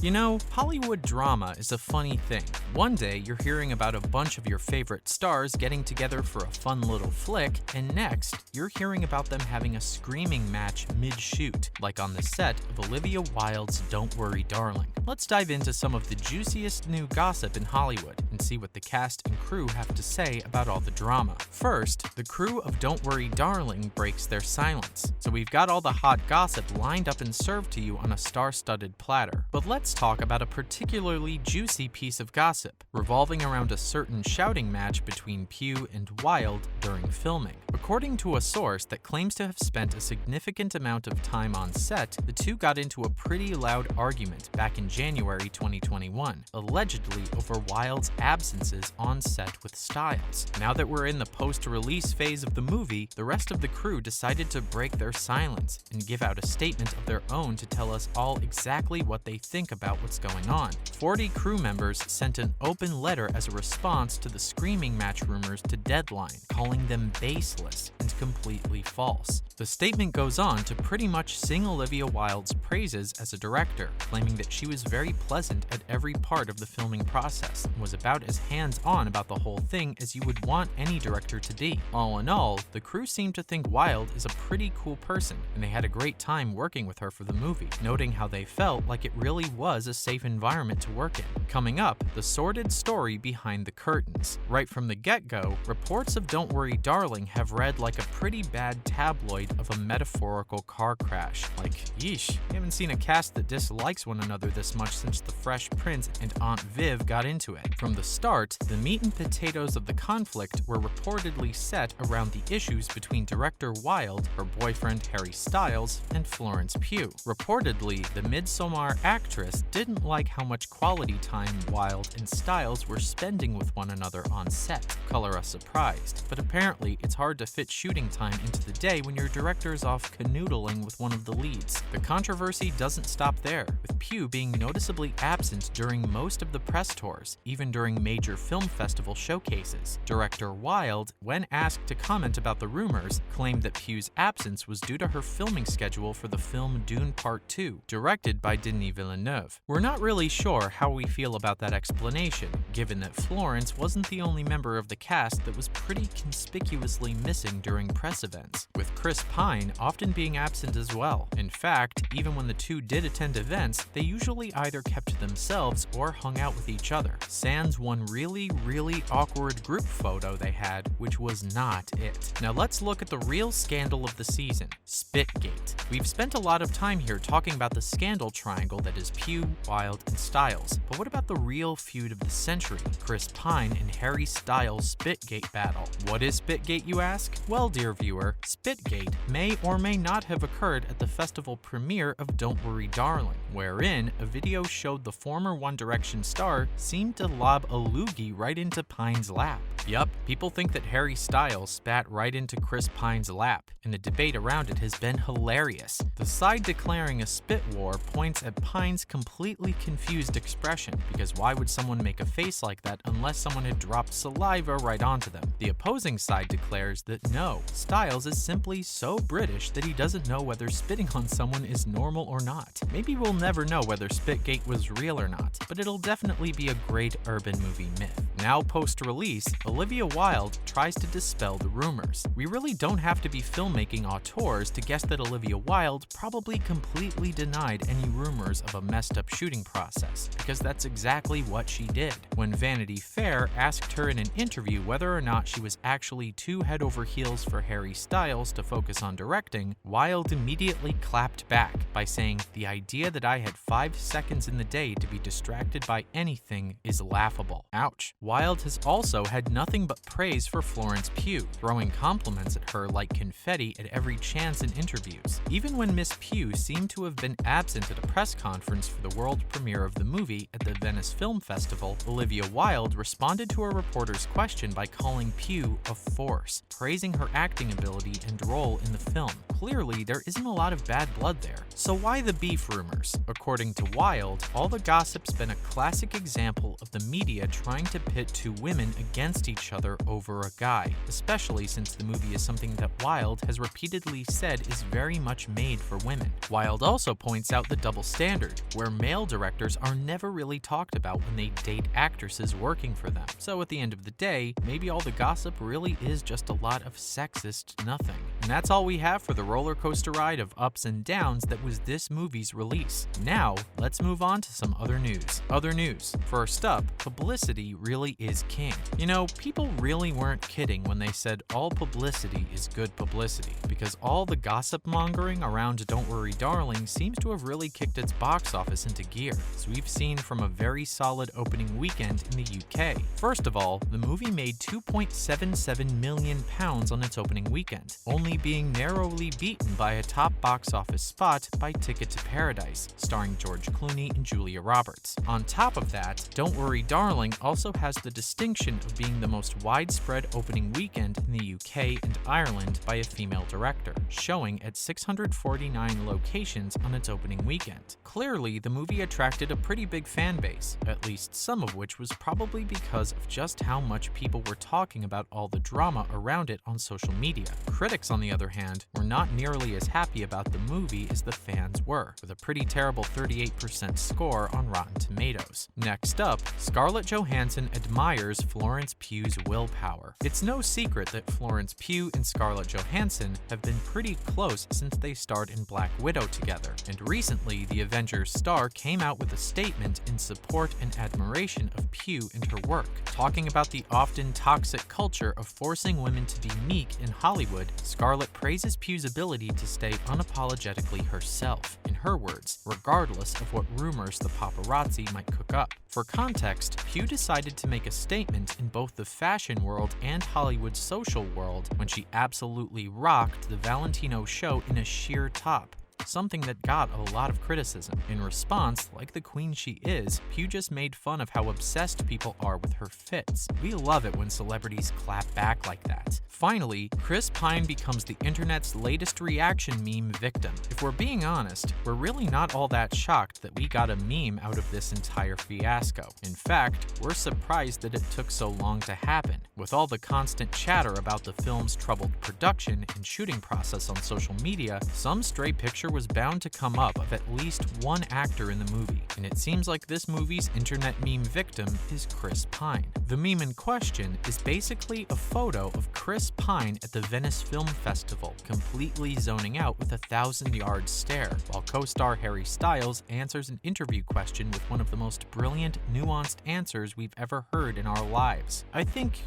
You know, Hollywood drama is a funny thing. One day, you're hearing about a bunch of your favorite stars getting together for a fun little flick, and next, you're hearing about them having a screaming match mid-shoot, like on the set of Olivia Wilde's Don't Worry Darling. Let's dive into some of the juiciest new gossip in Hollywood and see what the cast and crew have to say about all the drama. First, the crew of Don't Worry Darling breaks their silence. So we've got all the hot gossip lined up and served to you on a star-studded platter. But let's talk about a particularly juicy piece of gossip, revolving around a certain shouting match between Pugh and Wilde during filming. According to a source that claims to have spent a significant amount of time on set, the two got into a pretty loud argument back in January 2021, allegedly over Wilde's absences on set with Stiles. Now that we're in the post-release phase of the movie, the rest of the crew decided to break their silence and give out a statement of their own to tell us all exactly what they think about what's going on. 40 crew members sent an open letter as a response to the screaming match rumors to Deadline, calling them baseless and completely false. The statement goes on to pretty much sing Olivia Wilde's praises as a director, claiming that she was very pleasant at every part of the filming process and was about as hands-on about the whole thing as you would want any director to be. All in all, the crew seemed to think Wilde is a pretty cool person, and they had a great time working with her for the movie, noting how they felt like it really was a safe environment to work in. Coming up, the sordid story behind the curtains. Right from the get-go, reports of Don't Worry Darling have read like a pretty bad tabloid of a metaphorical car crash. Like, yeesh, we haven't seen a cast that dislikes one another this much since The Fresh Prince and Aunt Viv got into it. From the start, the meat and potatoes of the conflict were reportedly set around the issues between director Wilde, her boyfriend Harry Styles, and Florence Pugh. Reportedly, the Midsommar actress didn't like how much quality time Wilde and Styles were spending with one another on set. Color us surprised, but apparently it's hard to fit shooting time into the day when your director is off canoodling with one of the leads. The controversy doesn't stop there, with Pugh being noticeably absent during most of the press tours, even during major film festival showcases. Director Wilde, when asked to comment about the rumors, claimed that Pugh's absence was due to her filming schedule for the film Dune Part 2, directed by Denis Villeneuve. We're not really sure how we feel about that explanation, given that Florence wasn't the only member of the cast that was pretty conspicuously missing during press events, with Chris Pine often being absent as well. In fact, even when the two did attend events, they usually either kept to themselves or hung out with each other, sans one really awkward group photo they had, which was not it. Now let's look at the real scandal of the season, Spitgate. We've spent a lot of time here talking about the scandal triangle that is Pugh, Wilde, and Styles, but what about the real feud of the century, Chris Pine and Harry Styles' Spitgate battle? What is Spitgate, you ask? Well, dear viewer, Spitgate may or may not have occurred at the festival premiere of Don't Worry Darling, wherein a video showed the former One Direction star seemed to lob a loogie right into Pine's lap. Yup, people think that Harry Styles spat right into Chris Pine's lap, and the debate around it has been hilarious. The side declaring a spit war points at Pine's completely confused expression, because why would someone make a face like that unless someone had dropped saliva right onto them? The opposing side declares that no, Styles is simply so British that he doesn't know whether spitting on someone is normal or not. Maybe we'll never know whether Spitgate was real or not, but it'll definitely be a great urban movie myth. Now post-release, Olivia Wilde tries to dispel the rumors. We really don't have to be filmmaking auteurs to guess that Olivia Wilde probably completely denied any rumors of a messed up shooting process, because that's exactly what she did. When Vanity Fair asked her in an interview whether or not she was actually too head over heels for Harry Styles to focus on directing, Wilde immediately clapped back by saying, "The idea that I had 5 seconds in the day to be distracted by anything is laughable." Ouch. Wilde has also had nothing but praise for Florence Pugh, throwing compliments at her like confetti at every chance in interviews. Even when Miss Pugh seemed to have been absent at a press conference for the world premiere of the movie at the Venice Film Festival, Olivia Wilde responded to a reporter's question by calling Pugh a force, praising her acting ability and role in the film. Clearly, there isn't a lot of bad blood there. So why the beef rumors? According to Wilde, all the gossip's been a classic example of the media trying to pit two women against each other over a guy, especially since the movie is something that Wilde has repeatedly said is very much made for women. Wilde also points out the double standard, where male directors are never really talked about when they date actresses working for them. So at the end of the day, maybe all the gossip really is just a lot of sexist nothing. And that's all we have for the roller coaster ride of ups and downs that was this movie's release. Now, let's move on to some other news. First up, publicity really is king. You know, people really weren't kidding when they said all publicity is good publicity, because all the gossip mongering around Don't Worry Darling seems to have really kicked its box office into gear, as we've seen from a very solid opening weekend in the UK. First of all, the movie made £2.77 million on its opening weekend, only being narrowly beaten by a top box office spot by Ticket to Paradise, starring George Clooney and Julia Roberts. On top of that, Don't Worry Darling also has the distinction of being the most widespread opening weekend in the UK and Ireland by a female director, showing at 649 locations on its opening weekend. Clearly, the movie attracted a pretty big fan base, at least some of which was probably because of just how much people were talking about all the drama around it on social media. Critics, on the other hand, were not nearly as happy about the movie as the fans were, with a pretty terrible 38% score on Rotten Tomatoes. Next up, Scarlett Johansson admires Florence Pugh's willpower. It's no secret that Florence Pugh and Scarlett Johansson have been pretty close since they starred in Black Widow together, and recently the Avengers star came out with a statement in support and admiration of Pugh and her work. Talking about the often toxic culture of forcing women to be meek in Hollywood, Scarlett praises Pugh's ability to stay unapologetically herself, in her words, regardless of what rumors the paparazzi might cook up. For context, Pugh decided to make a statement in both the fashion world and Hollywood's social world when she absolutely rocked the Valentino show in a sheer top, something that got a lot of criticism. In response, like the queen she is, Pugh just made fun of how obsessed people are with her fits. We love it when celebrities clap back like that. Finally, Chris Pine becomes the internet's latest reaction meme victim. If we're being honest, we're really not all that shocked that we got a meme out of this entire fiasco. In fact, we're surprised that it took so long to happen. With all the constant chatter about the film's troubled production and shooting process on social media, some stray picture was bound to come up of at least one actor in the movie, and it seems like this movie's internet meme victim is Chris Pine. The meme in question is basically a photo of Chris Pine at the Venice Film Festival, completely zoning out with a 1,000-yard stare, while co-star Harry Styles answers an interview question with one of the most brilliant, nuanced answers we've ever heard in our lives. I think,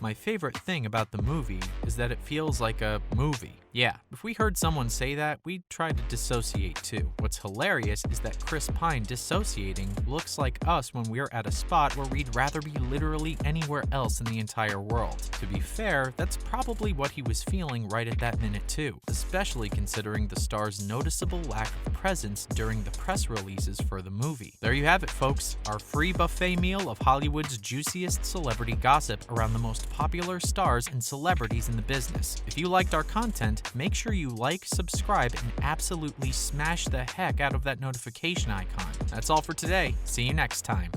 my favorite thing about the movie is that it feels like a movie. Yeah, if we heard someone say that, we'd try to dissociate too. What's hilarious is that Chris Pine dissociating looks like us when we're at a spot where we'd rather be literally anywhere else in the entire world. To be fair, that's probably what he was feeling right at that minute too, especially considering the star's noticeable lack of presence during the press releases for the movie. There you have it, folks, our free buffet meal of Hollywood's juiciest celebrity gossip around the most popular stars and celebrities in the business. If you liked our content, make sure you like, subscribe, and absolutely smash the heck out of that notification icon. That's all for today. See you next time.